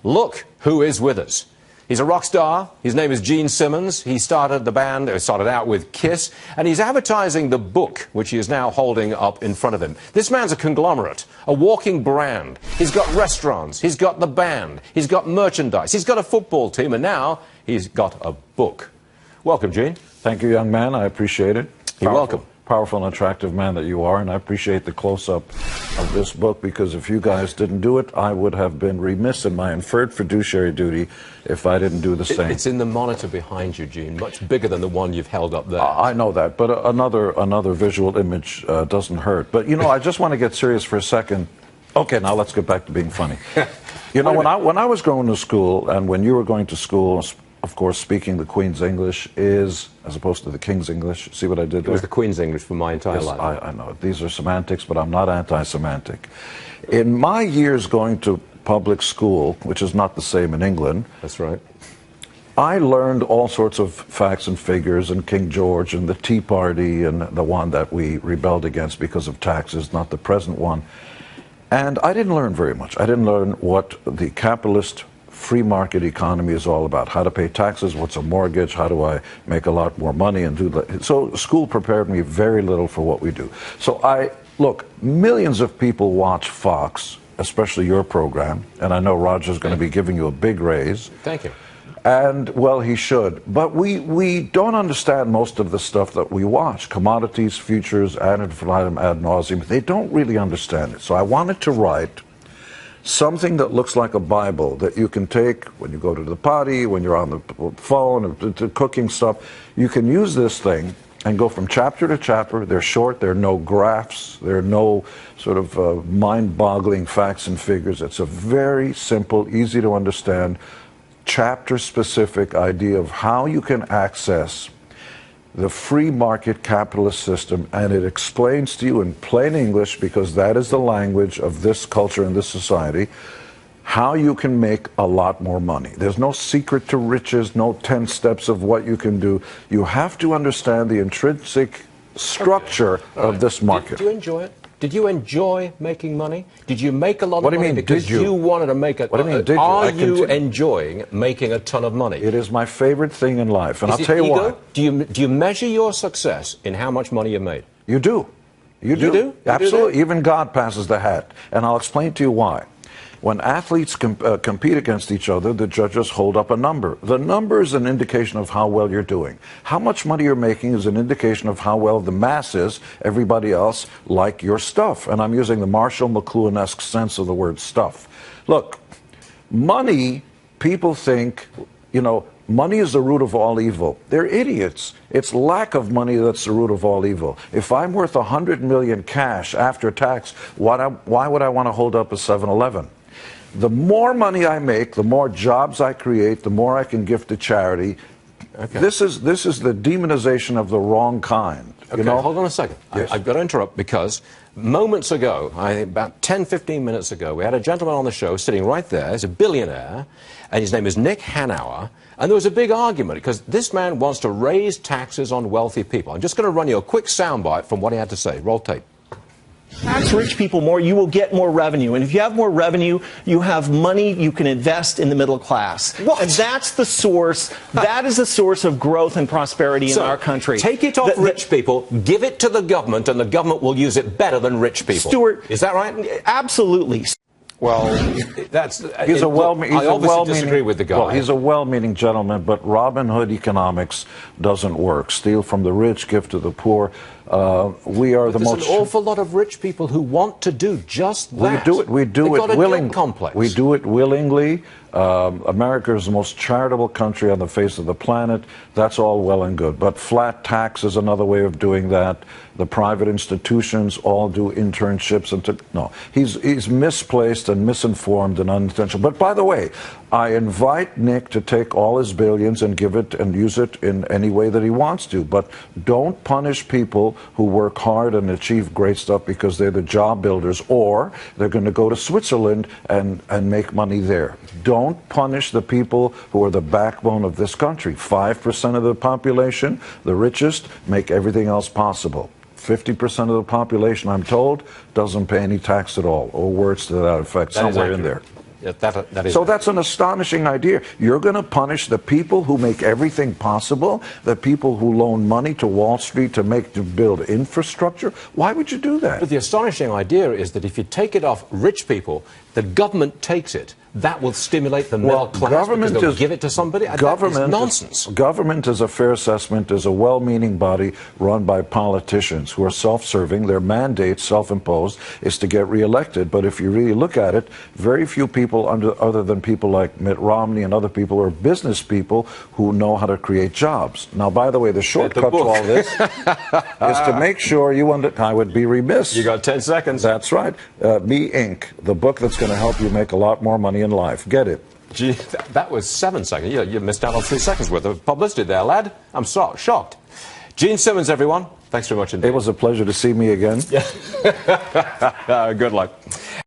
Look who is with us. He's a rock star. His name is Gene Simmons. He started out with Kiss, and he's advertising the book, which he is now holding up in front of him. This man's a conglomerate, a walking brand. He's got restaurants, he's got the band, he's got merchandise, he's got a football team, and now he's got a book. Welcome, Gene. Thank you, young man. I appreciate it. You're welcome. Powerful and attractive man that you are, and I appreciate the close-up of this book, because if you guys didn't do it, I would have been remiss in my inferred fiduciary duty if I didn't do the same. It's in the monitor behind you, Gene, much bigger than the one you've held up there. I know that, but another visual image doesn't hurt. But, you know, I just want to get serious for a second. Okay, now let's get back to being funny. You know, when I was going to school, and when you were going to school, of course, speaking the Queen's English is, as opposed to the King's English. See what I did there? It was the Queen's English for my entire life. I know. These are semantics, but I'm not anti-semantic. In my years going to public school, which is not the same in England. That's right. I learned all sorts of facts and figures, and King George and the Tea Party and the one that we rebelled against because of taxes, not the present one. And I didn't learn very much. I didn't learn what the capitalist free market economy is all about. How to pay taxes, what's a mortgage, how do I make a lot more money and do that. So school prepared me very little for what we do. So look, millions of people watch Fox, especially your program, and I know Roger's going to be giving you a big raise. Thank you. And, well, he should. But we don't understand most of the stuff that we watch. Commodities, futures, ad infinitum, ad nauseum. They don't really understand it. So I wanted to write something that looks like a Bible that you can take when you go to the potty, when you're on the phone, to cooking stuff. You can use this thing and go from chapter to chapter. They're short. There are no graphs. There are no sort of mind-boggling facts and figures. It's a very simple, easy to understand, chapter-specific idea of how you can access the free market capitalist system, and it explains to you in plain English, because that is the language of this culture and this society, how you can make a lot more money. There's no secret to riches, no 10 steps of what you can do. You have to understand the intrinsic structure of this market. Did you enjoy it? Did you enjoy making money? Did you make a lot of money because you wanted to make it? What do you mean, did you? Are you enjoying making a ton of money? It is my favorite thing in life, and I'll tell you why. Do you measure your success in how much money you made? You do. You do? Absolutely. Even God passes the hat, and I'll explain to you why. When athletes compete against each other, the judges hold up a number. The number is an indication of how well you're doing. How much money you're making is an indication of how well the masses, everybody else, like your stuff. And I'm using the Marshall McLuhan-esque sense of the word stuff. Look, money, people think, you know, money is the root of all evil. They're idiots. It's lack of money that's the root of all evil. If I'm worth $100 million cash after tax, why would I want to hold up a 7-Eleven? The more money I make, the more jobs I create, the more I can give to charity. Okay. This is the demonization of the wrong kind. Okay, you know? Hold on a second. Yes. I've got to interrupt, because moments ago, about 10, 15 minutes ago, we had a gentleman on the show sitting right there. He's a billionaire, and his name is Nick Hanauer. And there was a big argument, because this man wants to raise taxes on wealthy people. I'm just going to run you a quick soundbite from what he had to say. Roll tape. Tax rich people more, you will get more revenue. And if you have more revenue, you have money you can invest in the middle class. What? And that's the source, that is the source of growth and prosperity in our country. Take it off rich people, give it to the government, and the government will use it better than rich people. Stuart, is that right? Absolutely. Well, I obviously disagree with the guy. Well, he's a well-meaning gentleman, but Robin Hood economics doesn't work. Steal from the rich, give to the poor. We are the most. There's an awful lot of rich people who want to do just that. We do it willingly. Complex. We do it willingly. America is the most charitable country on the face of the planet. That's all well and good. But flat tax is another way of doing that. The private institutions all do internships. No, he's misplaced and misinformed and unintentional. But by the way, I invite Nick to take all his billions and give it and use it in any way that he wants to. But don't punish people who work hard and achieve great stuff because they're the job builders, or they're going to go to Switzerland and make money there. Don't punish the people who are the backbone of this country. 5% of the population, the richest, make everything else possible. 50% of the population, I'm told, doesn't pay any tax at all, or words to that effect, somewhere in there. That is. So that's an astonishing idea. You're going to punish the people who make everything possible, the people who loan money to Wall Street to build infrastructure. Why would you do that? But the astonishing idea is that if you take it off rich people, the government takes it. That will stimulate the middle class because they'll give it to somebody. That is nonsense. Government is a fair assessment, is a well-meaning body run by politicians who are self-serving. Their mandate, self-imposed, is to get reelected. But if you really look at it, very few people other than people like Mitt Romney and other people are business people who know how to create jobs. Now, by the way, the shortcut to all this is to make sure I would be remiss. You got 10 seconds. That's right. Me Inc., the book that's going to help you make a lot more money in life. Get it? Gee, that was 7 seconds. You missed out on 3 seconds worth of publicity there, lad. I'm shocked. Gene Simmons, everyone. Thanks very much indeed. It was a pleasure to see me again. Good luck.